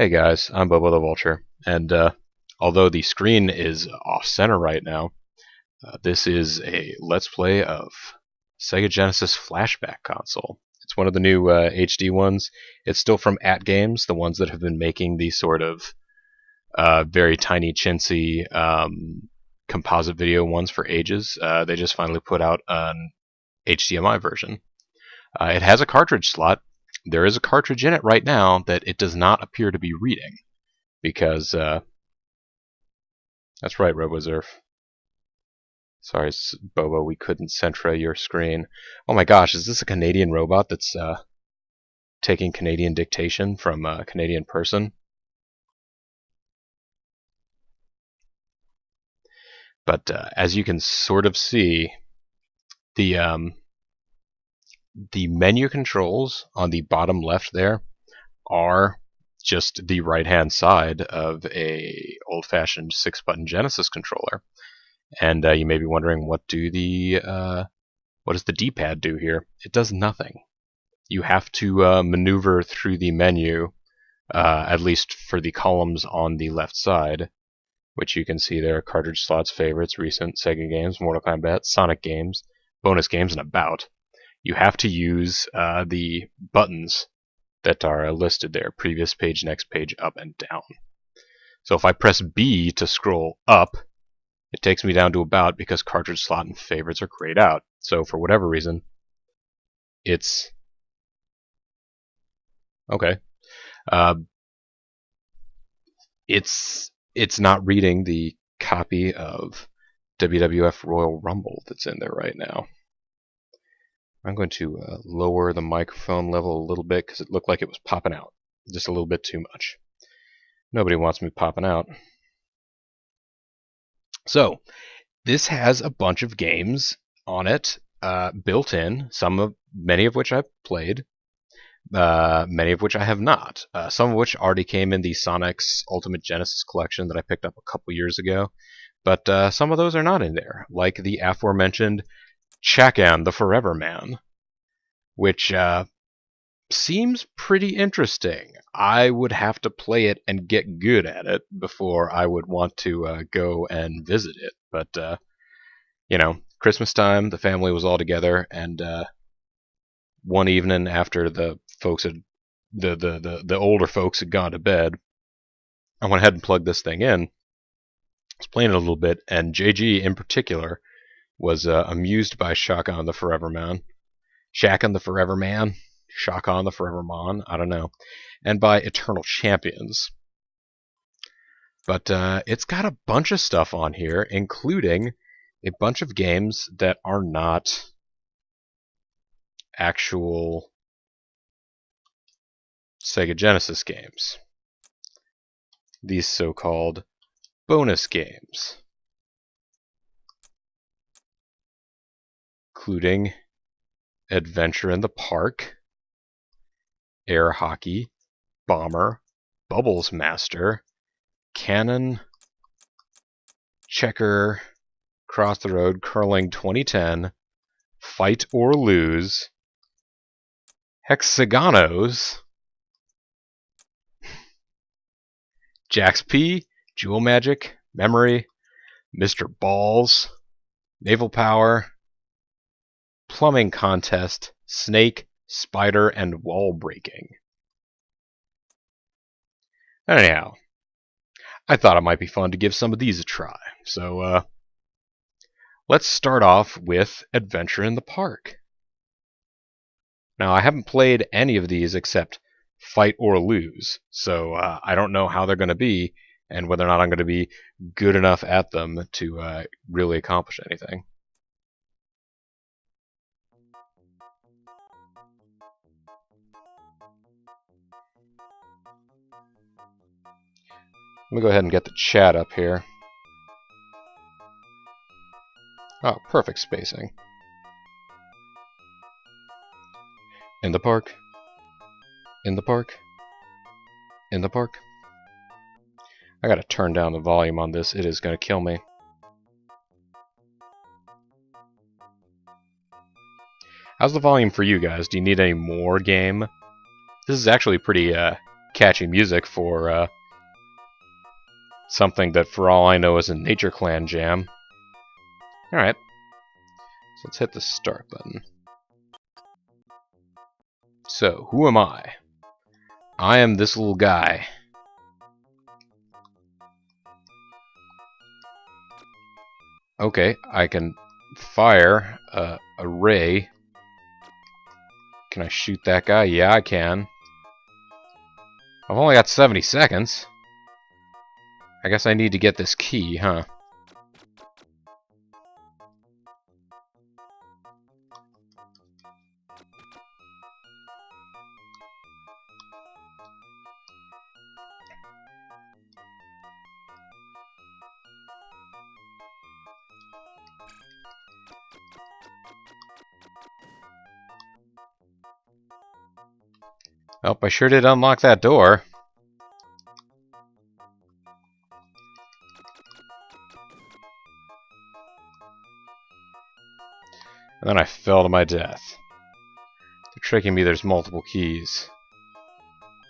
Hey guys, I'm BoboTheVulture, and although the screen is off-center right now, this is a Let's Play of Sega Genesis Flashback console. It's one of the new HD ones. It's still from AtGames, the ones that have been making these sort of very tiny, chintzy composite video ones for ages. They just finally put out an HDMI version. It has a cartridge slot. There is a cartridge in it right now that it does not appear to be reading, because that's right, RoboZerf. Sorry, Bobo, we couldn't centra your screen. Oh my gosh, is this a Canadian robot that's taking Canadian dictation from a Canadian person? But as you can sort of see, the menu controls on the bottom left there are just the right-hand side of a old-fashioned 6-button Genesis controller. And you may be wondering, what does the D-pad do here? It does nothing. You have to maneuver through the menu, at least for the columns on the left side, which you can see there: cartridge slots, favorites, recent Sega games, Mortal Kombat, Sonic games, bonus games, and about. You have to use the buttons that are listed there: previous page, next page, up and down. So if I press B to scroll up, it takes me down to about, because cartridge slot and favorites are grayed out. So for whatever reason, it's okay. It's not reading the copy of WWF Royal Rumble that's in there right now. I'm going to lower the microphone level a little bit because it looked like it was popping out just a little bit too much. Nobody wants me popping out. So this has a bunch of games on it built in, many of which I've played, many of which I have not. Some of which already came in the Sonic's Ultimate Genesis collection that I picked up a couple years ago, but some of those are not in there, like the aforementioned Chakan the Forever Man, which seems pretty interesting. I would have to play it and get good at it before I would want to go and visit it. But you know, Christmas time, the family was all together, and one evening after the folks had the older folks had gone to bed, I went ahead and plugged this thing in. I was playing it a little bit, and JG in particular was amused by Chakan the Forever Man. Chakan the Forever Man? Chakan the Forever Man? I don't know. And by Eternal Champions. But it's got a bunch of stuff on here, including a bunch of games that are not actual Sega Genesis games. These so-called bonus games, including Adventure in the Park, Air Hockey, Bomber, Bubbles Master, Cannon, Checker, Cross the Road, Curling 2010, Fight or Lose, Hexaganos, Jax P, Jewel Magic, Memory, Mr. Balls, Naval Power, Plumbing Contest, Snake, Spider, and Wall Breaking. Anyhow, I thought it might be fun to give some of these a try. So, let's start off with Adventure in the Park. Now, I haven't played any of these except Fight or Lose, so I don't know how they're going to be, and whether or not I'm going to be good enough at them to really accomplish anything. Let me go ahead and get the chat up here. Oh, perfect spacing. In the park. In the park. In the park. I gotta turn down the volume on this. It is gonna kill me. How's the volume for you guys? Do you need any more game? This is actually pretty catchy music for something that, for all I know, is a Nature Clan jam. Alright. So let's hit the start button. So, who am I? I am this little guy. Okay, I can fire a ray. Can I shoot that guy? Yeah, I can. I've only got 70 seconds. I guess I need to get this key, huh? Oh, I sure did unlock that door. And then I fell to my death. They're tricking me, there's multiple keys.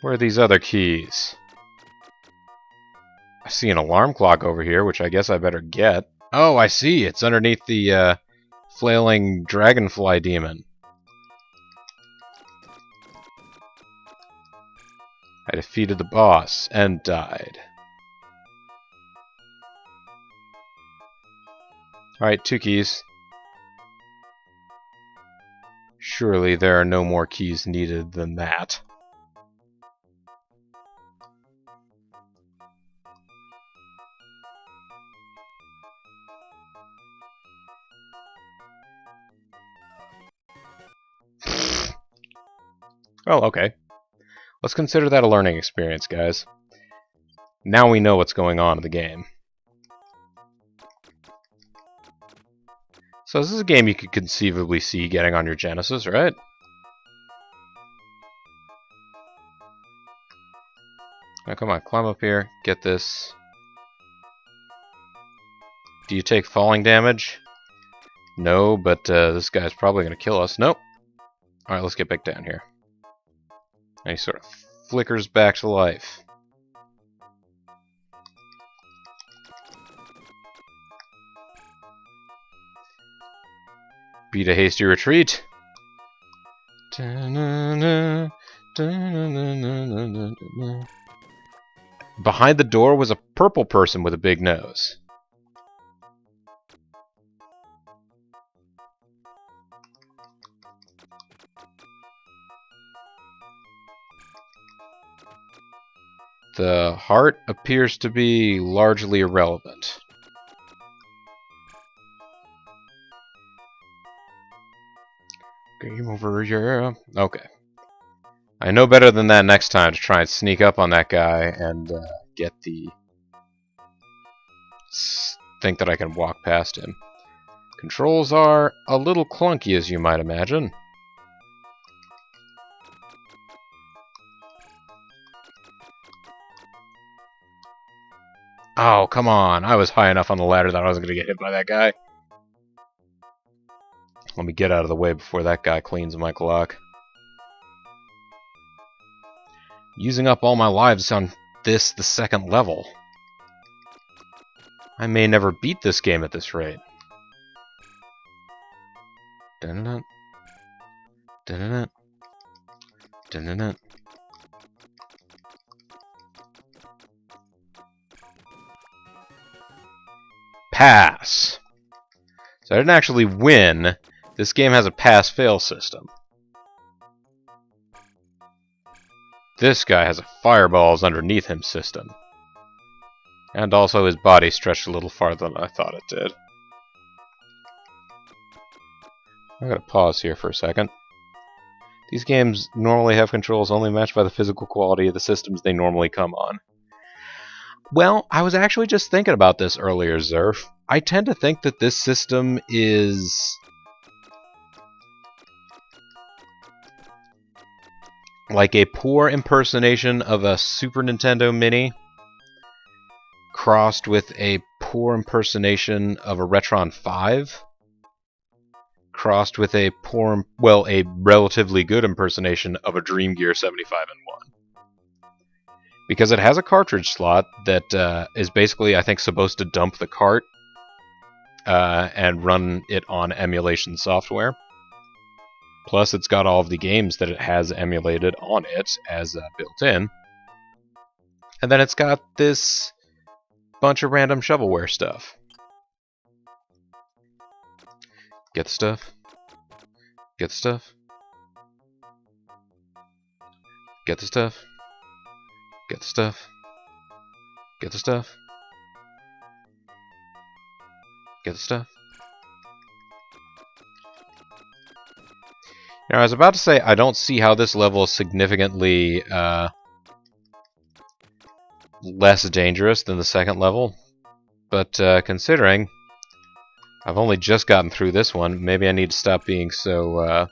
Where are these other keys? I see an alarm clock over here, which I guess I better get. Oh, I see, it's underneath the flailing dragonfly demon. I defeated the boss and died. Alright, 2 keys. Surely there are no more keys needed than that. Well, okay. Let's consider that a learning experience, guys. Now we know what's going on in the game. So this is a game you could conceivably see getting on your Genesis, right? Now come on, climb up here, get this. Do you take falling damage? No, but this guy's probably going to kill us. Nope. Alright, let's get back down here. And he sort of flickers back to life. Beat a hasty retreat. Behind the door was a purple person with a big nose. The heart appears to be largely irrelevant. Game over, yeah. Okay. I know better than that next time to try and sneak up on that guy and get the... think that I can walk past him. Controls are a little clunky, as you might imagine. Oh, come on. I was high enough on the ladder that I wasn't going to get hit by that guy. Let me get out of the way before that guy cleans my clock. Using up all my lives on this, the second level. I may never beat this game at this rate. Dun-dun-dun. Dun-dun-dun. Dun-dun-dun. Pass. So I didn't actually win. This game has a pass-fail system. This guy has a fireballs underneath him system. And also his body stretched a little farther than I thought it did. I'm gonna pause here for a second. These games normally have controls only matched by the physical quality of the systems they normally come on. Well, I was actually just thinking about this earlier, Zerf. I tend to think that this system is... like a poor impersonation of a Super Nintendo Mini crossed with a poor impersonation of a Retron 5 crossed with a poor, well, a relatively good impersonation of a Dream Gear 75 and 1. because it has a cartridge slot that is basically, I think, supposed to dump the cart and run it on emulation software. Plus, it's got all of the games that it has emulated on it as built in. And then it's got this bunch of random shovelware stuff. Get the stuff. Get the stuff. Get the stuff. Get the stuff. Get the stuff. Get the stuff. Now, I was about to say, I don't see how this level is significantly less dangerous than the second level, but considering I've only just gotten through this one, maybe I need to stop being so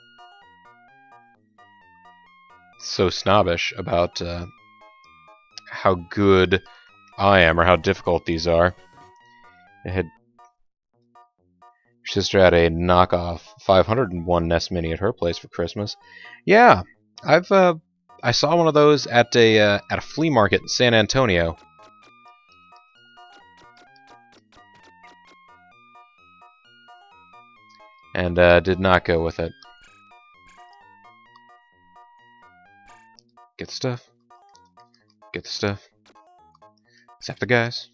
snobbish about how good I am or how difficult these are. I had sister had a knockoff 501 NES Mini at her place for Christmas. Yeah, I saw one of those at a flea market in San Antonio. And did not go with it. Get the stuff. Get the stuff. Zap the guys.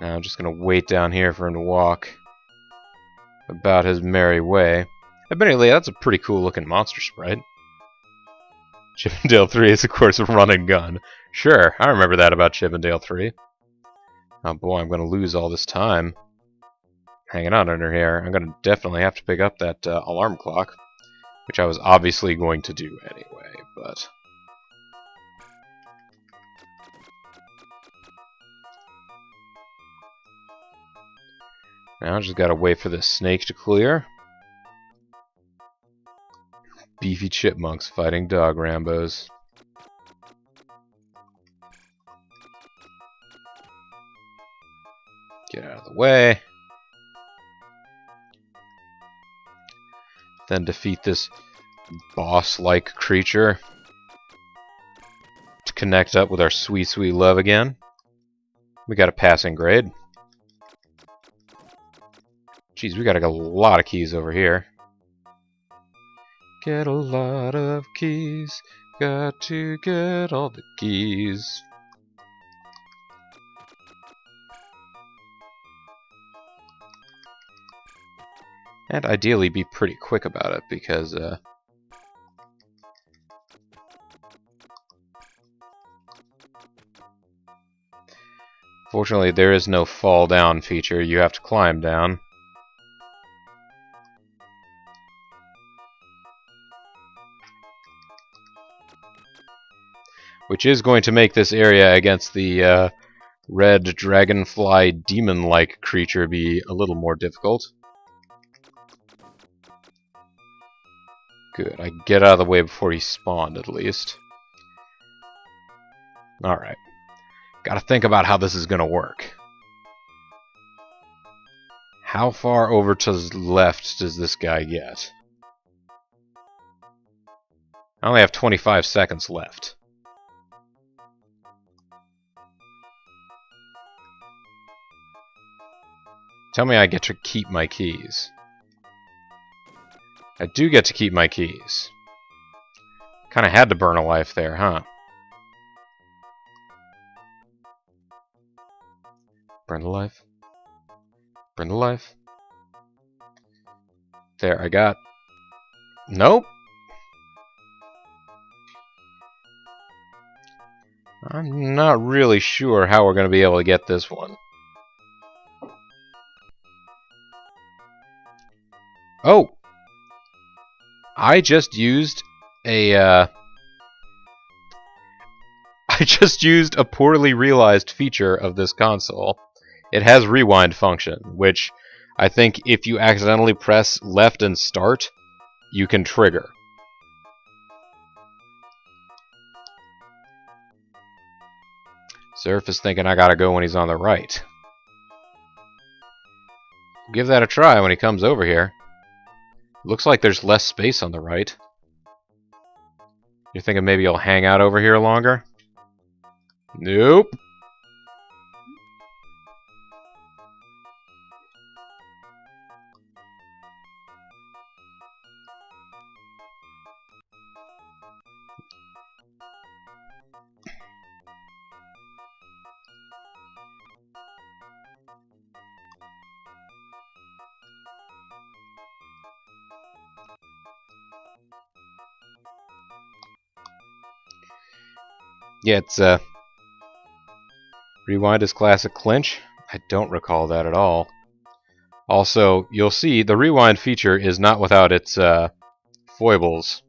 Now I'm just gonna wait down here for him to walk about his merry way. Admittedly, that's a pretty cool looking monster sprite. Chip 'n Dale 3 is, of course, a run and gun. Sure, I remember that about Chip 'n Dale 3. Oh boy, I'm gonna lose all this time hanging out under here. I'm gonna definitely have to pick up that alarm clock, which I was obviously going to do anyway, but... Now I just gotta wait for this snake to clear. Beefy chipmunks fighting dog Rambos. Get out of the way. Then defeat this boss-like creature to connect up with our sweet, sweet love again. We got a passing grade. Jeez, we got a lot of keys over here. Get a lot of keys. Got to get all the keys. And ideally be pretty quick about it, because fortunately there is no fall down feature. You have to climb down. Which is going to make this area against the red dragonfly demon-like creature be a little more difficult. Good, I get out of the way before he spawned, at least. Alright. Gotta think about how this is gonna work. How far over to the left does this guy get? I only have 25 seconds left. Tell me I get to keep my keys. I do get to keep my keys. Kinda had to burn a life there, huh? Burn the life. Burn the life. There, I got... Nope! I'm not really sure how we're going to be able to get this one. Oh! I just used a, I just used a poorly realized feature of this console. It has rewind function, which I think if you accidentally press left and start, you can trigger. Surf is thinking I gotta go when he's on the right. Give that a try when he comes over here. Looks like there's less space on the right. You're thinking maybe you'll hang out over here longer? Nope. Yeah, it's rewind is classic clinch. I don't recall that at all. Also, you'll see the rewind feature is not without its foibles.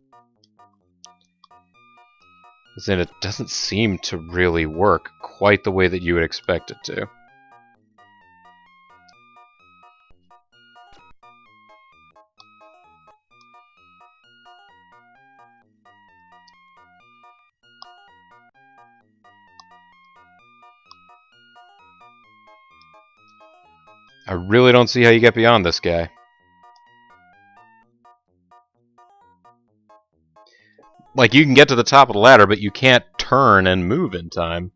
As in, it doesn't seem to really work quite the way that you would expect it to. I really don't see how you get beyond this guy. Like, you can get to the top of the ladder, but you can't turn and move in time.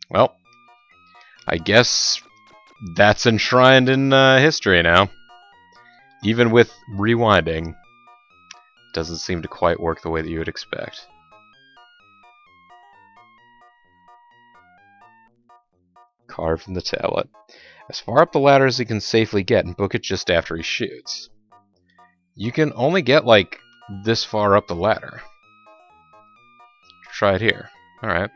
Well, I guess that's enshrined in history now. Even with rewinding, doesn't seem to quite work the way that you would expect. Card from the tablet. As far up the ladder as he can safely get and book it just after he shoots. You can only get, like, this far up the ladder. Try it here. Alright.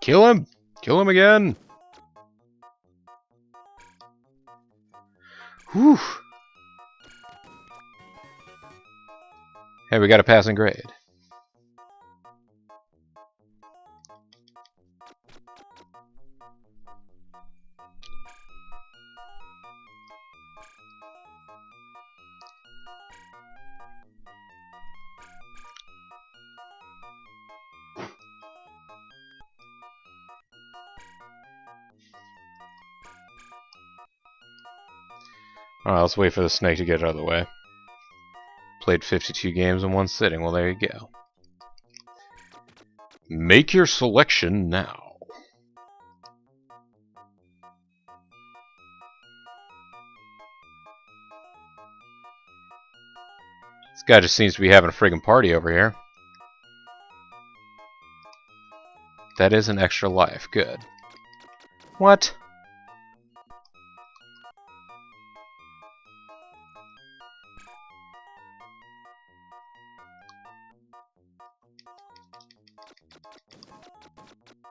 Kill him! Kill him again! Whew! Hey, we got a passing grade. Alright, let's wait for the snake to get out of the way. Played 52 games in one sitting. Well, there you go. Make your selection now. This guy just seems to be having a friggin' party over here. That is an extra life. Good. What?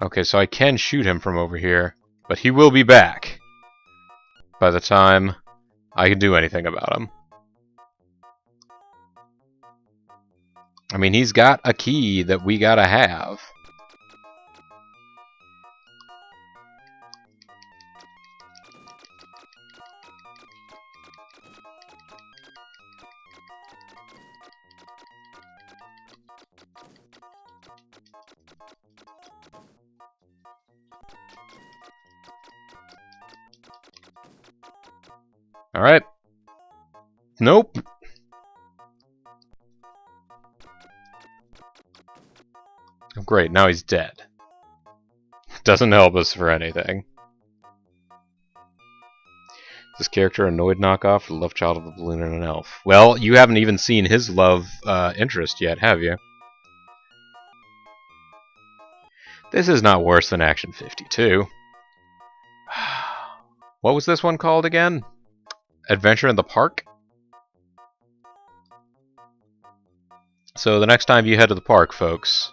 Okay, so I can shoot him from over here, but he will be back by the time I can do anything about him. I mean, he's got a key that we gotta have. Alright. Nope. Oh, great, now he's dead. Doesn't help us for anything. This character annoyed knockoff or the love child of a balloon and an elf? Well, you haven't even seen his love interest yet, have you? This is not worse than Action 52. What was this one called again? Adventure in the Park? So the next time you head to the park, folks,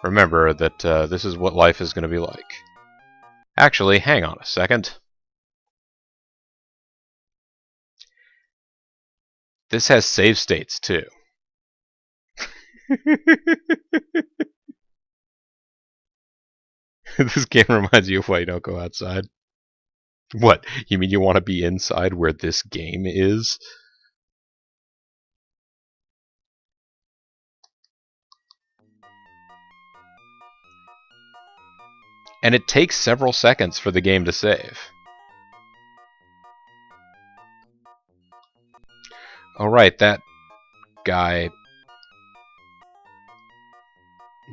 remember that this is what life is going to be like. Actually, hang on a second. This has save states, too. This game reminds you of why you don't go outside. What? You mean you want to be inside where this game is? And it takes several seconds for the game to save. Alright, that guy...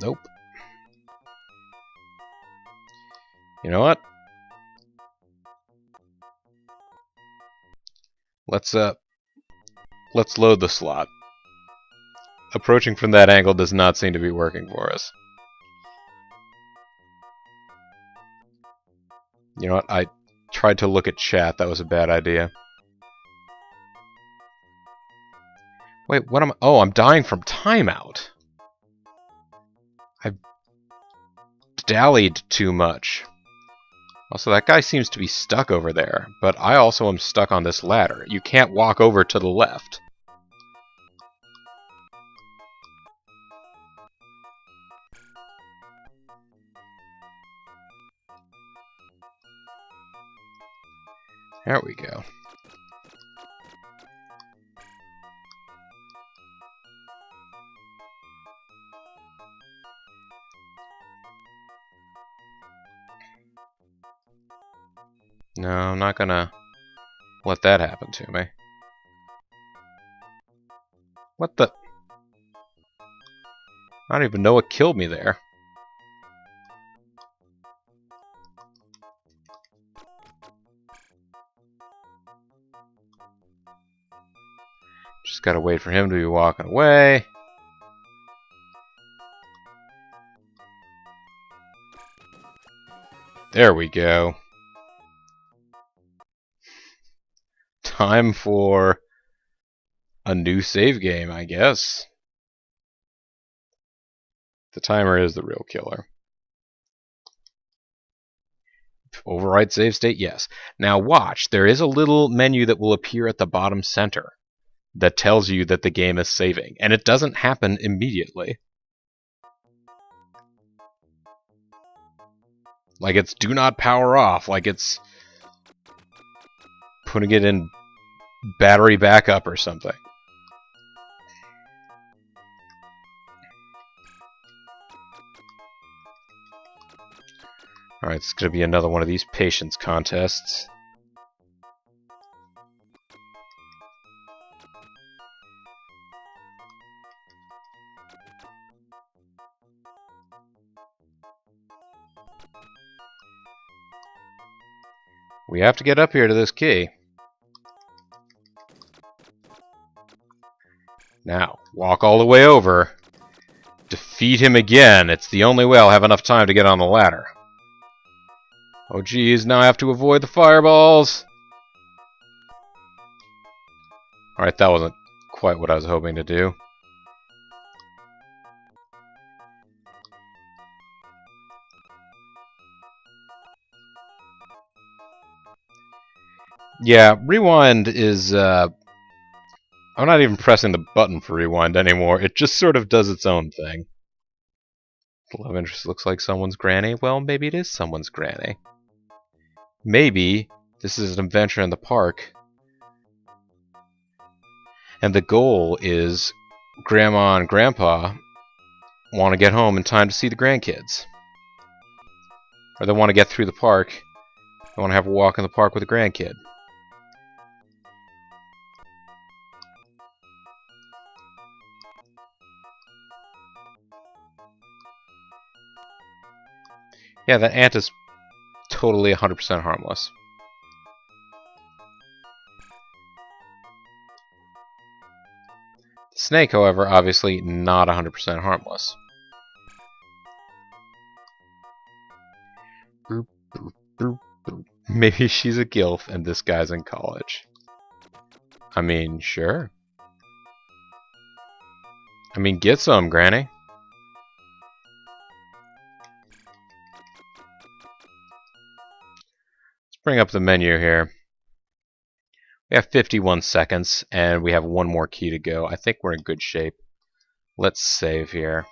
Nope. You know what? Let's load the slot. Approaching from that angle does not seem to be working for us. You know what? I tried to look at chat. That was a bad idea. Wait, what am I... Oh, I'm dying from timeout. I've dallied too much. Also, that guy seems to be stuck over there, but I also am stuck on this ladder. You can't walk over to the left. There we go. No, I'm not gonna let that happen to me. What the? I don't even know what killed me there. Just gotta wait for him to be walking away. There we go. Time for a new save game, I guess. The timer is the real killer. Override save state, yes. Now watch, there is a little menu that will appear at the bottom center that tells you that the game is saving, and it doesn't happen immediately. Like it's do not power off, like it's putting it in battery backup or something. Alright, it's going to be another one of these patience contests. We have to get up here to this key. Now, walk all the way over. Defeat him again. It's the only way I'll have enough time to get on the ladder. Oh geez, now I have to avoid the fireballs! Alright, that wasn't quite what I was hoping to do. Yeah, rewind is, I'm not even pressing the button for rewind anymore. It just sort of does its own thing. The love interest looks like someone's granny. Well, maybe it is someone's granny. Maybe this is an adventure in the park, and the goal is Grandma and Grandpa want to get home in time to see the grandkids. Or they want to get through the park. They want to have a walk in the park with a grandkid. Yeah, that ant is totally 100% harmless. The snake, however, obviously not 100% harmless. Boop, boop, boop, boop. Maybe she's a gilf and this guy's in college. I mean, sure. I mean, get some, Granny. Bring up the menu here. We have 51 seconds, and we have one more key to go. I think we're in good shape. Let's save here.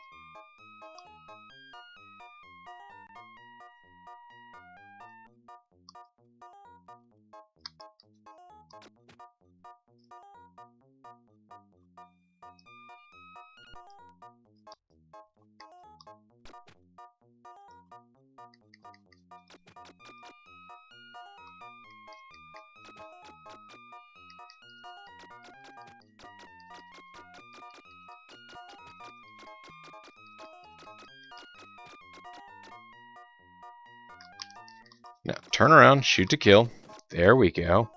Now, turn around, shoot to kill. There we go.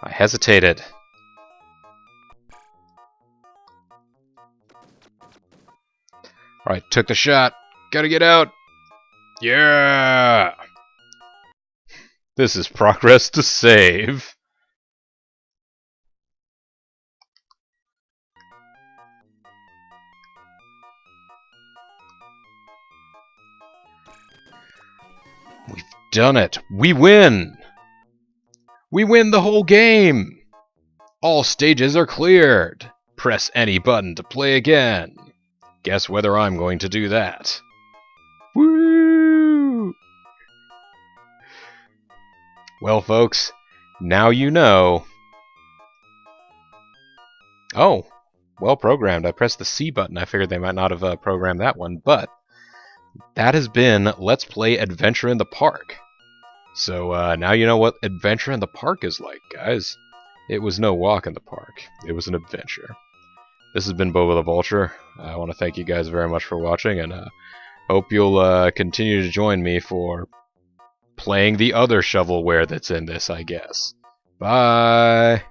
I hesitated. Alright, took the shot. Gotta get out. Yeah! This is progress to save. We've done it. We win! We win the whole game! All stages are cleared. Press any button to play again. Guess whether I'm going to do that. Woo! Well, folks, now you know. Oh, well programmed. I pressed the C button. I figured they might not have programmed that one, but that has been Let's Play Adventure in the Park. So now you know what Adventure in the Park is like, guys. It was no walk in the park. It was an adventure. This has been BoboTheVulture. I want to thank you guys very much for watching, and hope you'll continue to join me for playing the other shovelware that's in this, I guess. Bye!